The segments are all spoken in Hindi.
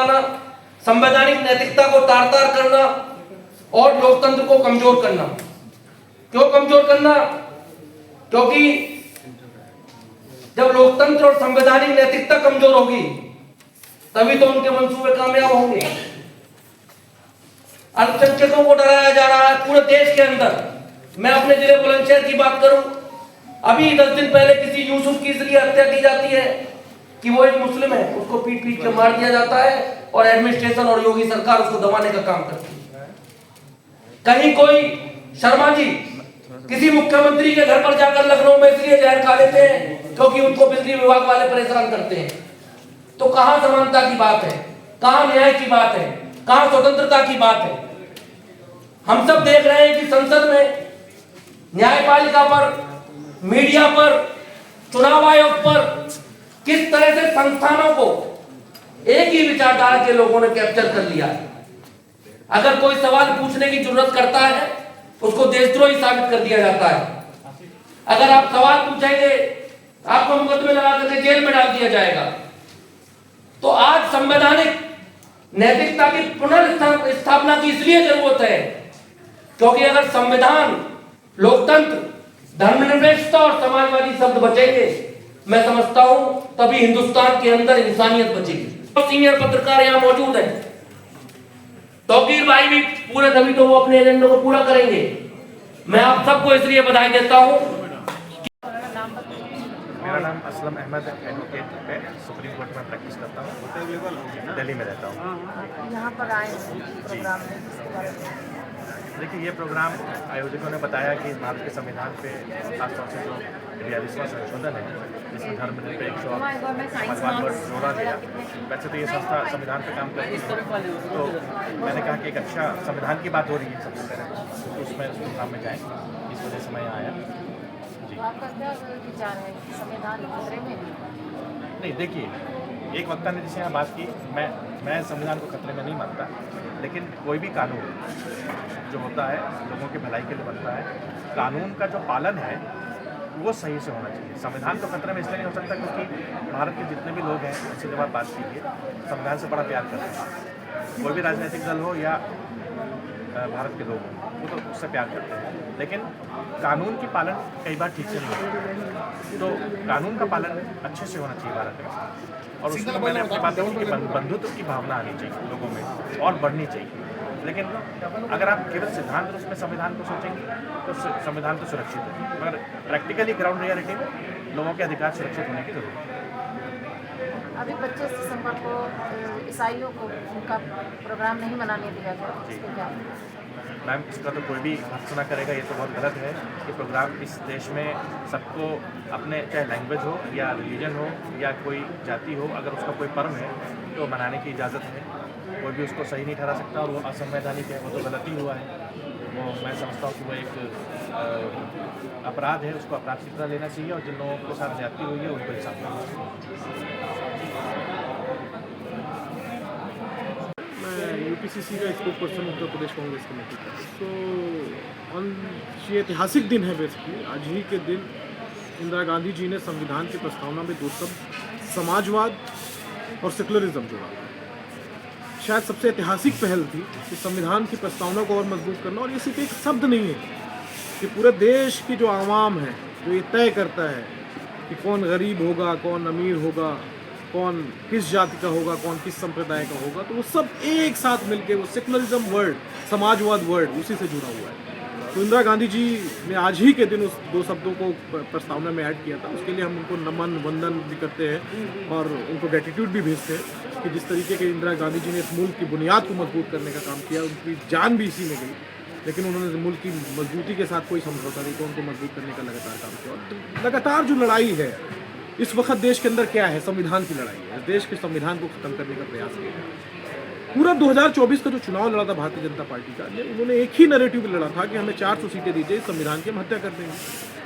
फैलाना, संवैधानिक नैतिकता को तार तार करना और लोकतंत्र को कमजोर करना। क्यों कमजोर करना? क्योंकि जब लोकतंत्र और संवैधानिक नैतिकता कमजोर होगी तभी तो उनके मंसूबे कामयाब होंगे। अल्पसंख्यकों को डराया जा रहा है पूरे देश के अंदर। मैं अपने जिले बुलंदशहर की बात करूं, अभी 10 दिन पहले किसी यूसुफ की इसलिए हत्या की जाती है कि वो एक मुस्लिम है, उसको पीट पीट के मार दिया जाता है और एडमिनिस्ट्रेशन और योगी सरकार उसको दबाने का काम करती है। कहीं कोई शर्मा जी किसी मुख्यमंत्री के घर पर जाकर लखनऊ में इसलिए जहर खा लेते हैं क्योंकि उनको बिजली विभाग वाले परेशान करते हैं। तो कहां समानता की बात है, कहां न्याय की बात है, कहां स्वतंत्रता की बात है? हम सब देख रहे हैं कि संसद में, न्यायपालिका पर, मीडिया पर, चुनाव आयोग पर किस तरह से संस्थानों को एक ही विचारधारा के लोगों ने कैप्चर कर लिया है। अगर कोई सवाल पूछने की जरूरत करता है उसको देशद्रोही साबित कर दिया जाता है। अगर आप सवाल पूछेंगे आपको मुकदमे लगा करके जेल में डाल दिया जाएगा। तो आज संवैधानिक नैतिकता की पुनर्स्थापना की इसलिए जरूरत है क्योंकि अगर संविधान, लोकतंत्र, धर्मनिरपेक्षता और समाजवादी शब्द बचेंगे, मैं समझता हूं तभी हिंदुस्तान के अंदर इंसानियत बचेगी। सीनियर पत्रकार यहां मौजूद हैं, तौकीर भाई भी पूरे, तभी तो वो अपने एजेंडे को पूरा करेंगे। मैं आप सबको इसलिए बधाई देता हूं। मेरा नाम असलम अहमद एडवोकेट है, सुप्रीम कोर्ट में प्रैक्टिस करता हूँ, दिल्ली में रहता हूँ। यहाँ पर आए प्रोग्राम में, इसके बारे में देखिए, ये प्रोग्राम आयोजकों ने बताया कि भारत के संविधान पे खासतौर से जो 42वां संशोधन है जिसमें धर्मनिरपेक्ष और समाजवाद पर जोड़ा गया। वैसे तो ये संस्था संविधान पे काम करती है, तो मैंने कहा कि एक अच्छा संविधान की बात हो रही है सबसे पहले, तो उसमें उस प्रोग्राम में जाएँ, इस वजह से मैं यहाँ आया। तो आपका क्या विचार है, संविधान खतरे में? नहीं, देखिए, एक वक्ता ने जिसे यहाँ बात की, मैं संविधान को खतरे में नहीं मानता, लेकिन कोई भी कानून जो होता है लोगों की भलाई के लिए बनता है, कानून का जो पालन है वो सही से होना चाहिए। संविधान तो खतरे में इसलिए नहीं हो सकता क्योंकि भारत के जितने भी लोग हैं, उनसे जब आप बात कीजिए, संविधान से बड़ा प्यार करते हैं। कोई भी राजनीतिक दल हो या भारत के लोग हों, वो तो उससे प्यार करते हैं, लेकिन कानून की पालन कई बार ठीक से नहीं होता। तो कानून का पालन अच्छे से होना चाहिए भारत में, और उसमें मैंने अपनी बात कही कि बंधुत्व की भावना आनी चाहिए लोगों में और बढ़नी चाहिए। लेकिन अगर आप केवल सिद्धांत रूप में संविधान को सोचेंगे तो संविधान तो सुरक्षित है, मगर प्रैक्टिकली ग्राउंड रियलिटी में लोगों के अधिकार सुरक्षित होने की जरूरत है। अभी 25 दिसंबर को ईसाइयों को उनका प्रोग्राम नहीं मनाने दिया गया, इसको क्या? मैम, इसका तो कोई भी भर्त्सना करेगा, ये तो बहुत गलत है कि प्रोग्राम इस देश में सबको अपने, चाहे लैंग्वेज हो या रिलीजन हो या कोई जाति हो, अगर उसका कोई पर्व है तो मनाने की इजाज़त है। कोई भी उसको सही नहीं ठहरा सकता और वो असंवैधानिक है, वो तो गलत ही हुआ है। वो मैं समझता हूँ कि वो एक अपराध है, उसको अपराध की तरह लेना चाहिए और जिन लोगों के साथ ज्यादती हुई है उनको इंसाफ करना चाहिए। यूपीसीसी का spoke person Uttar Pradesh Congress committee का। तो ये ऐतिहासिक दिन है बेसिकली। आज ही के दिन इंदिरा गांधी जी ने संविधान की प्रस्तावना में दो शब्द समाजवाद और सेकुलरिज्म जोड़ा। शायद सबसे ऐतिहासिक पहल थी कि संविधान की प्रस्तावना को और मजबूत करना। और ये सिर्फ एक शब्द नहीं है कि पूरे देश की जो आवाम है जो ये तय करता है कि कौन गरीब होगा, कौन अमीर होगा, कौन किस जाति का होगा, कौन किस संप्रदाय का होगा, तो वो सब एक साथ मिलके वो सेकुलरिज्म वर्ड, समाजवाद वर्ड, उसी से जुड़ा हुआ है। तो इंदिरा गांधी जी ने आज ही के दिन उस दो शब्दों को प्रस्तावना में ऐड किया था। उसके लिए हम उनको नमन वंदन भी करते हैं और उनको ग्रेटिट्यूड भी भेजते हैं कि जिस तरीके के इंदिरा गांधी जी ने इस मुल्क की बुनियाद को मजबूत करने का काम किया। उनकी जान भी इसी में गई, लेकिन उन्होंने मुल्क की मजबूती के साथ कोई समझौता नहीं किया, उनको मजबूत करने का लगातार काम किया। और लगातार जो लड़ाई है इस वक्त देश के अंदर क्या है, संविधान की लड़ाई है। देश के संविधान को खत्म करने का प्रयास किया है। पूरा 2024 का जो चुनाव लड़ा था भारतीय जनता पार्टी का, उन्होंने एक ही नैरेटिव लड़ा था कि हमें 400 सीटें दीजिए, संविधान की हम हत्या कर देंगे।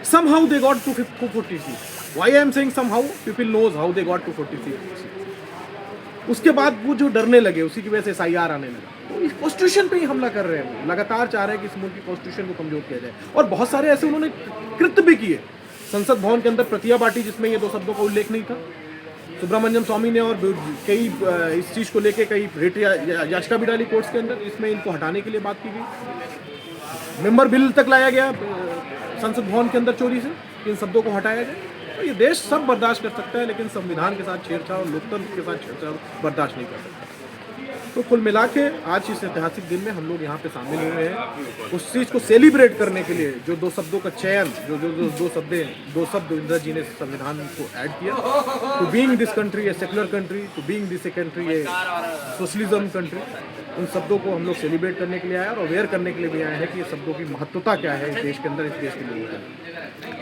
Somehow they got 240 seat. Why I am saying somehow? People knows how they got 240 seat. उसके बाद वो जो डरने लगे, उसी की वजह से SIR आने लगा। तो इस कॉन्स्टिट्यूशन पे ही हमला कर रहे हैं। लगातार चाह रहे हैं कि इस मुल्क की कॉन्स्टिट्यूशन को कमजोर किया जाए। और बहुत सारे ऐसे उन्होंने कृत्य भी किए। संसद भवन के अंदर प्रतिया बाटी, जिसमें ये दो शब्दों का उल्लेख नहीं था। सुब्रमण्यम स्वामी ने और कई इस चीज़ को लेके कई रेट याचिका भी डाली कोर्ट्स के अंदर, इसमें इनको हटाने के लिए बात की गई। मेंबर बिल तक लाया गया संसद भवन के अंदर चोरी से, इन शब्दों को हटाया जाए। तो ये देश सब बर्दाश्त कर सकता है, लेकिन संविधान के साथ छेड़छाड़ और लोकतंत्र के साथ छेड़छाड़ बर्दाश्त नहीं कर सकता। तो कुल मिला के आज इस ऐतिहासिक दिन में हम लोग यहाँ पे शामिल हुए हैं उस चीज़ को सेलिब्रेट करने के लिए, जो दो शब्दों का चयन, जो दो शब्द इंदिरा जी ने संविधान को ऐड किया, to being this country a secular country, to being this a country a socialism country, उन शब्दों को हम लोग सेलिब्रेट करने के लिए आए और अवेयर करने के लिए भी आए हैं कि ये शब्दों की महत्वता क्या है इस देश के अंदर, इस देश के लोगों के अंदर।